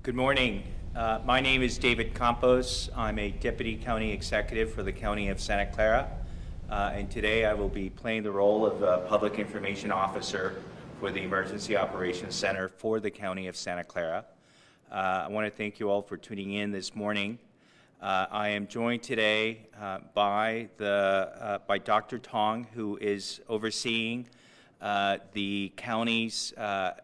Good morning. My name is David Campos. I'm a Deputy County Executive for the County of Santa Clara. And today I will be playing the role of Public Information Officer for the Emergency Operations Center for the County of Santa Clara. I want to thank you all for tuning in this morning. I am joined today by Dr. Tong, who is overseeing the county's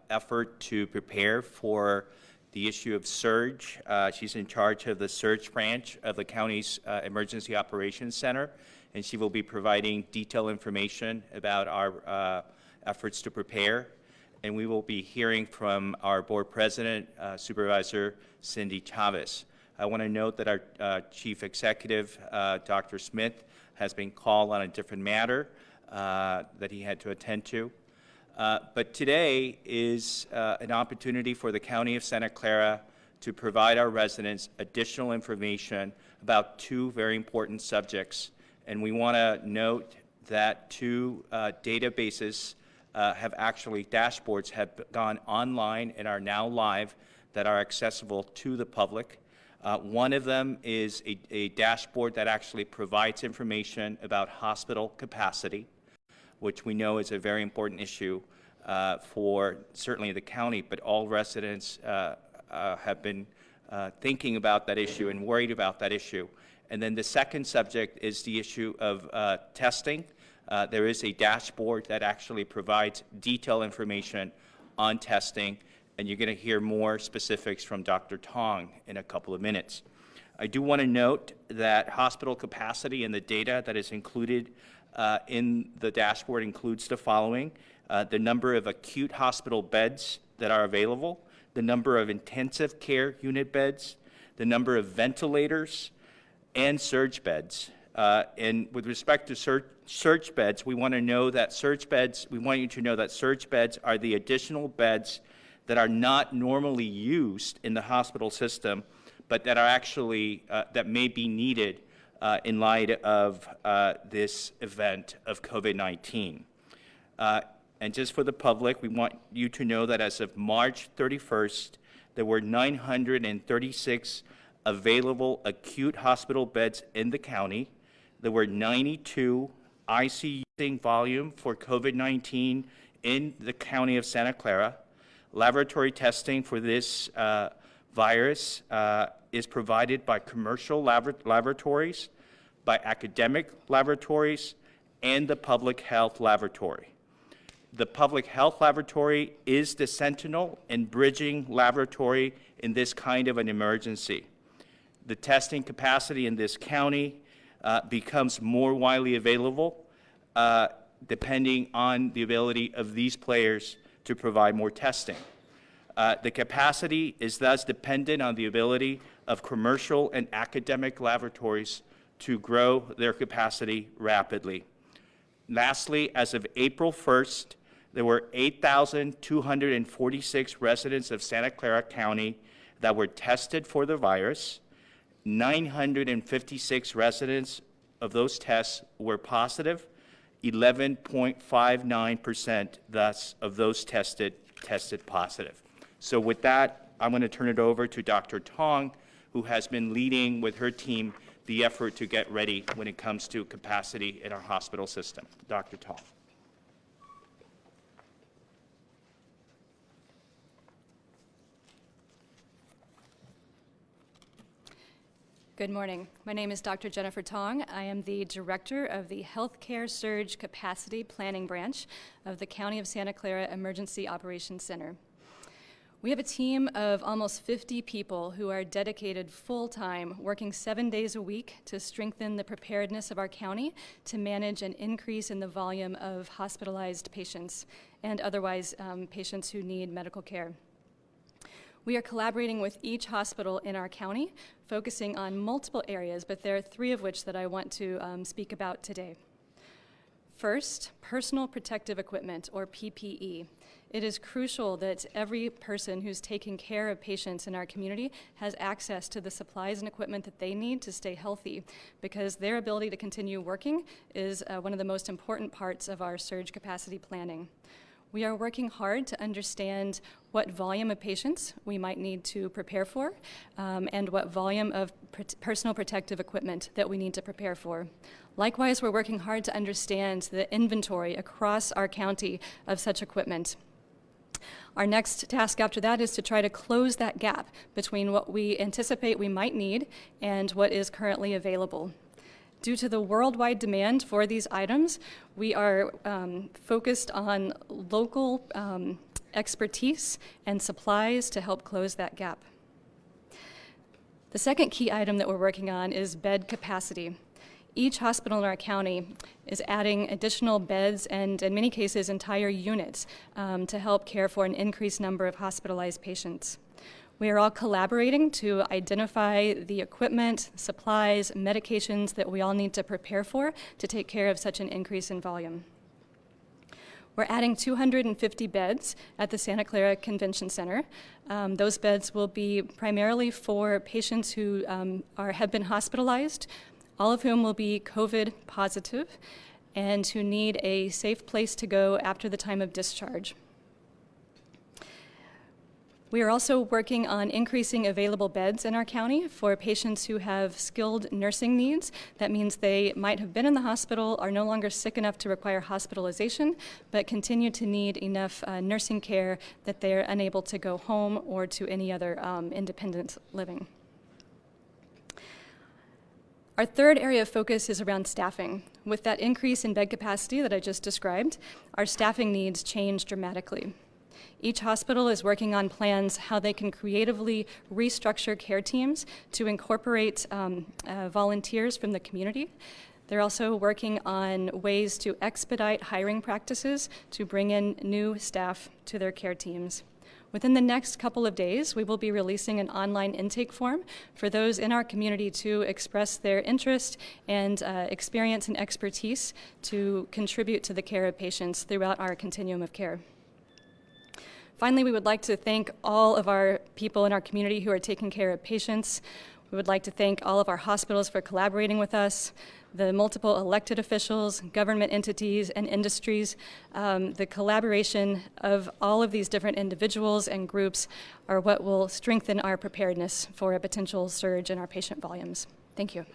effort to prepare for the issue of surge. She's in charge of the surge branch of the county's Emergency Operations Center, and she will be providing detailed information about our efforts to prepare. And we will be hearing from our board president, Supervisor Cindy Chavez. I want to note that our chief executive, Dr. Smith, has been called on a different matter that he had to attend to. But today is an opportunity for the County of Santa Clara to provide our residents additional information about two very important subjects. And we want to note that two databases dashboards have gone online and are now live that are accessible to the public. One of them is a dashboard that actually provides information about hospital capacity, which we know is a very important issue for certainly the county, but all residents have been thinking about that issue and worried about that issue. And then the second subject is the issue of testing. There is a dashboard that actually provides detailed information on testing, and you're going to hear more specifics from Dr. Tong in a couple of minutes. I do want to note that hospital capacity and the data that is included in the dashboard includes the following: the number of acute hospital beds that are available, the number of intensive care unit beds, the number of ventilators, and surge beds. And with respect to surge beds, we want you to know that surge beds are the additional beds that are not normally used in the hospital system, but that are actually, that may be needed in light of this event of COVID-19. And just for the public, we want you to know that as of March 31st, there were 936 available acute hospital beds in the county. There were 92 ICU volume for COVID-19 in the county of Santa Clara. Laboratory testing for this virus is provided by commercial laboratories, by academic laboratories, and the public health laboratory. The public health laboratory is the sentinel and bridging laboratory in this kind of an emergency. The testing capacity in this county becomes more widely available depending on the ability of these players to provide more testing. The capacity is thus dependent on the ability of commercial and academic laboratories to grow their capacity rapidly. Lastly, as of April 1st, there were 8,246 residents of Santa Clara County that were tested for the virus. 956 residents of those tests were positive. 11.59% thus of those tested positive. So with that, I'm going to turn it over to Dr. Tong, who has been leading with her team the effort to get ready when it comes to capacity in our hospital system. Dr. Tong. Good morning. My name is Dr. Jennifer Tong. I am the Director of the Healthcare Surge Capacity Planning Branch of the County of Santa Clara Emergency Operations Center. We have a team of almost 50 people who are dedicated full-time, working 7 days a week to strengthen the preparedness of our county to manage an increase in the volume of hospitalized patients and otherwise patients who need medical care. We are collaborating with each hospital in our county, focusing on multiple areas, but there are three of which that I want to speak about today. First, personal protective equipment, or PPE. It is crucial that every person who's taking care of patients in our community has access to the supplies and equipment that they need to stay healthy, because their ability to continue working is one of the most important parts of our surge capacity planning. We are working hard to understand what volume of patients we might need to prepare for, and what volume of personal protective equipment that we need to prepare for. Likewise, we're working hard to understand the inventory across our county of such equipment. Our next task after that is to try to close that gap between what we anticipate we might need and what is currently available. Due to the worldwide demand for these items, we are focused on local expertise and supplies to help close that gap. The second key item that we're working on is bed capacity. Each hospital in our county is adding additional beds and, in many cases, entire units to help care for an increased number of hospitalized patients. We are all collaborating to identify the equipment, supplies, medications that we all need to prepare for to take care of such an increase in volume. We're adding 250 beds at the Santa Clara Convention Center. Those beds will be primarily for patients who have been hospitalized, all of whom will be COVID positive and who need a safe place to go after the time of discharge. We are also working on increasing available beds in our county for patients who have skilled nursing needs. That means they might have been in the hospital, are no longer sick enough to require hospitalization, but continue to need enough nursing care that they are unable to go home or to any other independent living. Our third area of focus is around staffing. With that increase in bed capacity that I just described, our staffing needs change dramatically. Each hospital is working on plans how they can creatively restructure care teams to incorporate volunteers from the community. They're also working on ways to expedite hiring practices to bring in new staff to their care teams. Within the next couple of days, we will be releasing an online intake form for those in our community to express their interest and experience and expertise to contribute to the care of patients throughout our continuum of care. Finally, we would like to thank all of our people in our community who are taking care of patients. We would like to thank all of our hospitals for collaborating with us, the multiple elected officials, government entities, and industries. The collaboration of all of these different individuals and groups are what will strengthen our preparedness for a potential surge in our patient volumes. Thank you.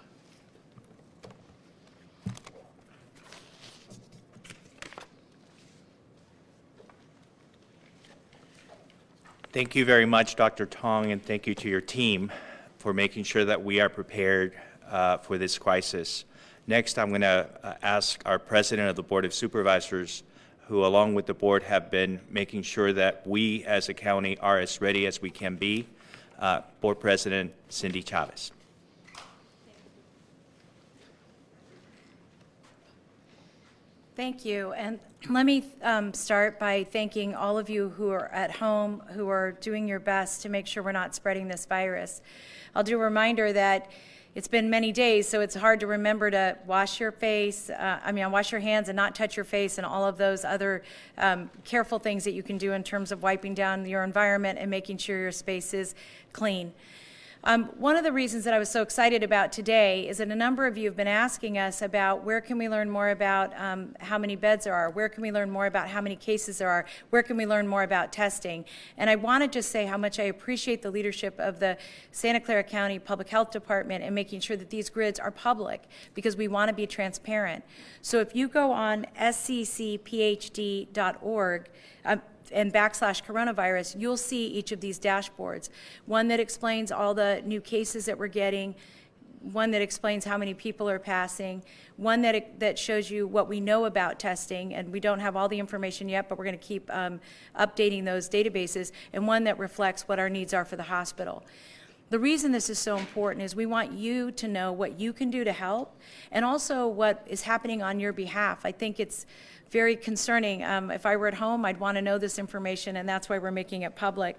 Thank you very much, Dr. Tong, and thank you to your team for making sure that we are prepared for this crisis. Next, I'm going to ask our President of the Board of Supervisors, who along with the board have been making sure that we as a county are as ready as we can be, Board President Cindy Chavez. Thank you, and let me start by thanking all of you who are at home, who are doing your best to make sure we're not spreading this virus. I'll do a reminder that it's been many days, so it's hard to remember to wash your face, wash your hands and not touch your face, and all of those other careful things that you can do in terms of wiping down your environment and making sure your space is clean. One of the reasons that I was so excited about today is that a number of you have been asking us about where can we learn more about how many beds there are, where can we learn more about how many cases there are, where can we learn more about testing. And I want to just say how much I appreciate the leadership of the Santa Clara County Public Health Department in making sure that these grids are public because we want to be transparent. So if you go on sccphd.org, and /coronavirus, you'll see each of these dashboards. One that explains all the new cases that we're getting, one that explains how many people are passing, one that shows you what we know about testing, and we don't have all the information yet, but we're going to keep updating those databases, and one that reflects what our needs are for the hospital. The reason this is so important is we want you to know what you can do to help and also what is happening on your behalf. I think it's very concerning. If I were at home, I'd want to know this information, and that's why we're making it public.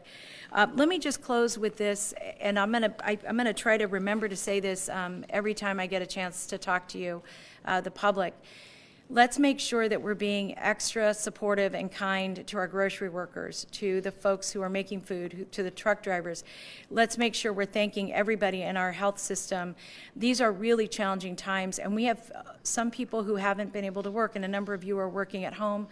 Let me just close with this, and I'm gonna try to remember to say this every time I get a chance to talk to you, the public. Let's make sure that we're being extra supportive and kind to our grocery workers, to the folks who are making food, to the truck drivers. Let's make sure we're thanking everybody in our health system. These are really challenging times, and we have some people who haven't been able to work, and a number of you are working at home.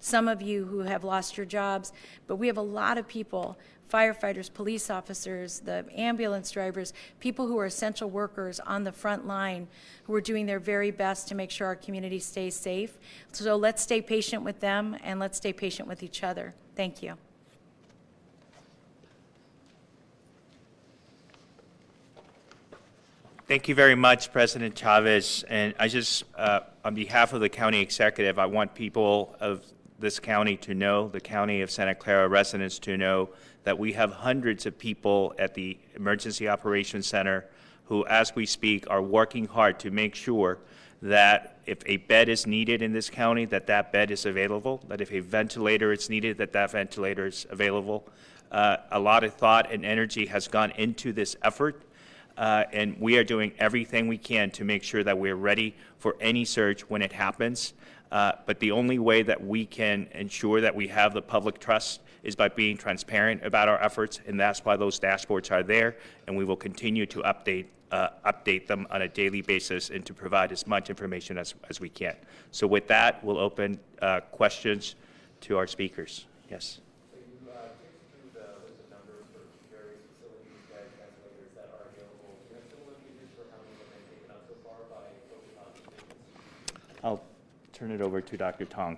some of you who have lost your jobs, but we have a lot of people, firefighters, police officers, the ambulance drivers, people who are essential workers on the front line who are doing their very best to make sure our community stays safe. So let's stay patient with them and let's stay patient with each other. Thank you. Thank you very much, President Chavez. And I just, on behalf of the county executive, I want people of this county to know, the county of Santa Clara residents to know, that we have hundreds of people at the Emergency Operations Center who, as we speak, are working hard to make sure that if a bed is needed in this county, that that bed is available, that if a ventilator is needed, that that ventilator is available. A lot of thought and energy has gone into this effort. And we are doing everything we can to make sure that we're ready for any surge when it happens. But the only way that we can ensure that we have the public trust is by being transparent about our efforts, and that's why those dashboards are there, and we will continue to update them on a daily basis and to provide as much information as we can. So with that, we'll open questions to our speakers. Yes. I'll turn it over to Dr. Tong.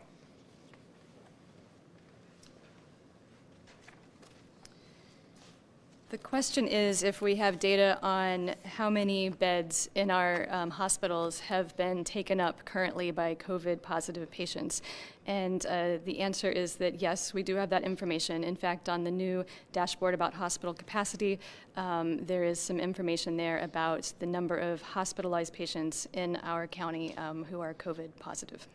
The question is if we have data on how many beds in our hospitals have been taken up currently by COVID-positive patients. And the answer is that yes, we do have that information. In fact, on the new dashboard about hospital capacity, there is some information there about the number of hospitalized patients in our county who are COVID positive.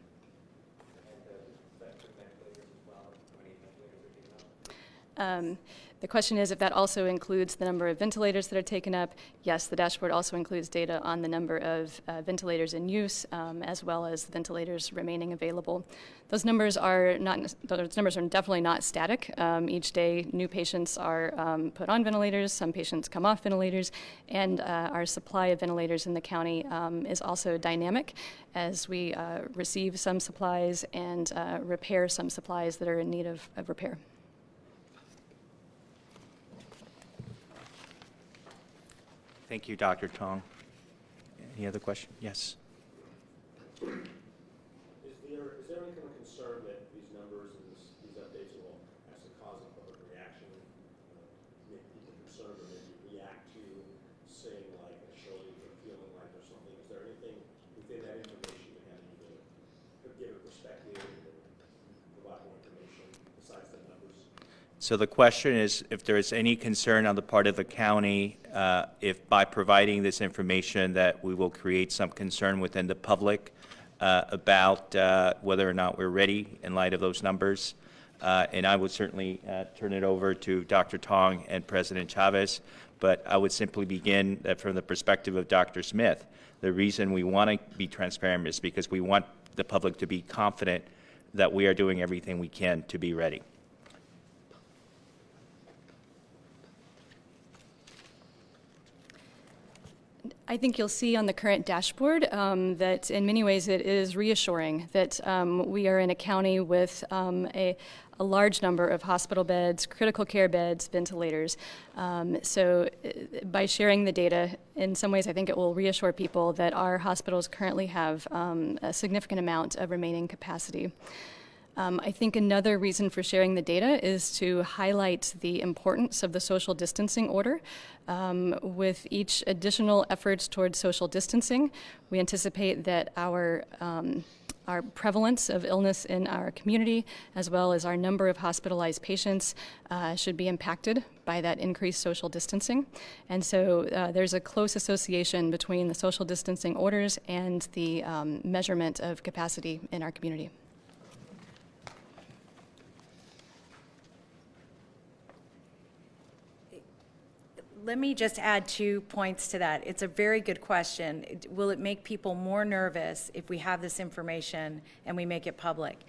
The question is if that also includes the number of ventilators that are taken up. Yes, the dashboard also includes data on the number of ventilators in use, as well as the ventilators remaining available. Those numbers are definitely not static. Each day, new patients are put on ventilators. Some patients come off ventilators, and our supply of ventilators in the county is also dynamic as we receive some supplies and repair some supplies that are in need of repair. Thank you, Dr. Tong. Any other question? Yes. Is there any kind of concern that these numbers and these updates will actually cause a public reaction, make people concerned, or maybe react to saying like a shortage or feeling like there's something? Is there anything within that information that have you to give a perspective and provide more information besides the numbers? So the question is if there is any concern on the part of the county if by providing this information that we will create some concern within the public about whether or not we're ready in light of those numbers. And I would certainly turn it over to Dr. Tong and President Chavez, but I would simply begin from the perspective of Dr. Smith. The reason we want to be transparent is because we want the public to be confident that we are doing everything we can to be ready. I think you'll see on the current dashboard that in many ways it is reassuring that we are in a county with a large number of hospital beds, critical care beds, ventilators. So by sharing the data, in some ways I think it will reassure people that our hospitals currently have a significant amount of remaining capacity. I think another reason for sharing the data is to highlight the importance of the social distancing order. With each additional efforts towards social distancing, we anticipate that our prevalence of illness in our community, as well as our number of hospitalized patients, should be impacted by that increased social distancing. And so there's a close association between the social distancing orders and the measurement of capacity in our community. Let me just add 2 points to that. It's a very good question. Will it make people more nervous if we have this information and we make it public?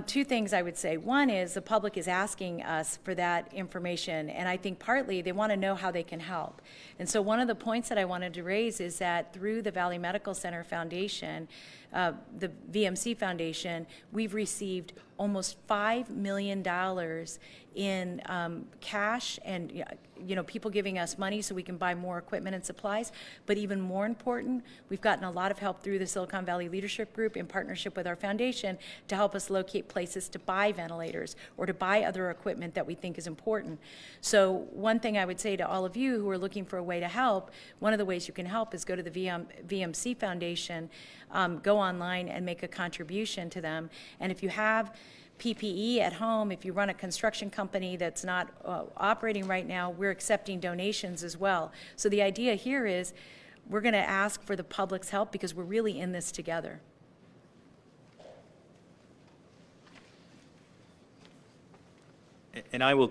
2 things I would say. One is the public is asking us for that information, and I think partly they want to know how they can help. And so one of the points that I wanted to raise is that through the Valley Medical Center Foundation, the VMC Foundation, we've received almost $5 million in cash and, people giving us money so we can buy more equipment and supplies. But even more important, we've gotten a lot of help through the Silicon Valley Leadership Group in partnership with our foundation to help us locate places to buy ventilators or to buy other equipment that we think is important. So one thing I would say to all of you who are looking for a way to help, one of the ways you can help is go to the VMC Foundation, go online and make a contribution to them. And if you have PPE at home, if you run a construction company that's not operating right now, we're accepting donations as well. So the idea here is we're going to ask for the public's help because we're really in this together. And I will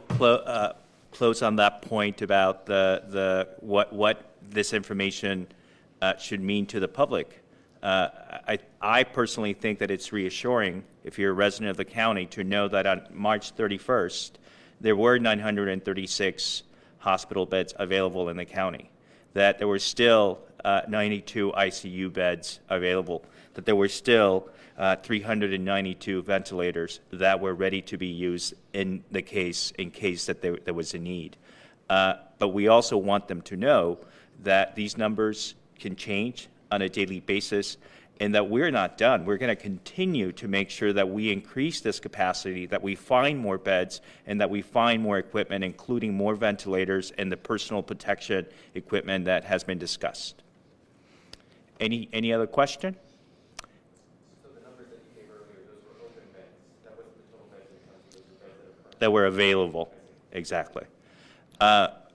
close on that point about what this information should mean to the public. I personally think that it's reassuring, if you're a resident of the county, to know that on March 31st, there were 936 hospital beds available in the county, that there were still 92 ICU beds available, that there were still 392 ventilators that were ready to be used in case that there was a need. But we also want them to know that these numbers can change on a daily basis, and that we're not done. We're going to continue to make sure that we increase this capacity, that we find more beds, and that we find more equipment, including more ventilators and the personal protection equipment that has been discussed. Any other question? So the numbers that you gave earlier, those were open beds. That wasn't the total beds in the country, those were beds That were available, exactly.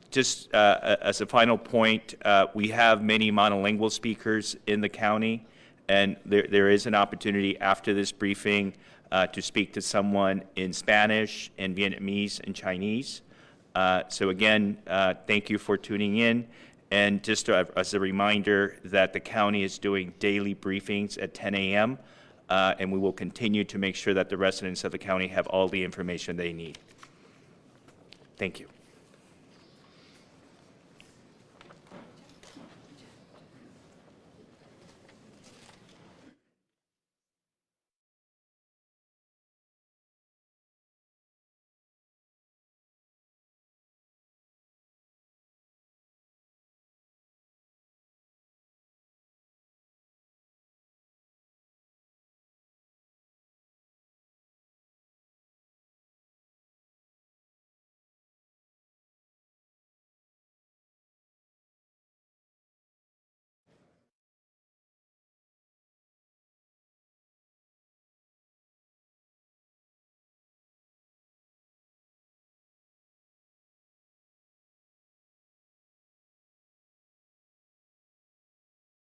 Just as a final point, we have many monolingual speakers in the county, and there is an opportunity after this briefing to speak to someone in Spanish and Vietnamese and Chinese. So again, thank you for tuning in. And just as a reminder that the county is doing daily briefings at 10 a.m., and we will continue to make sure that the residents of the county have all the information they need. Thank you.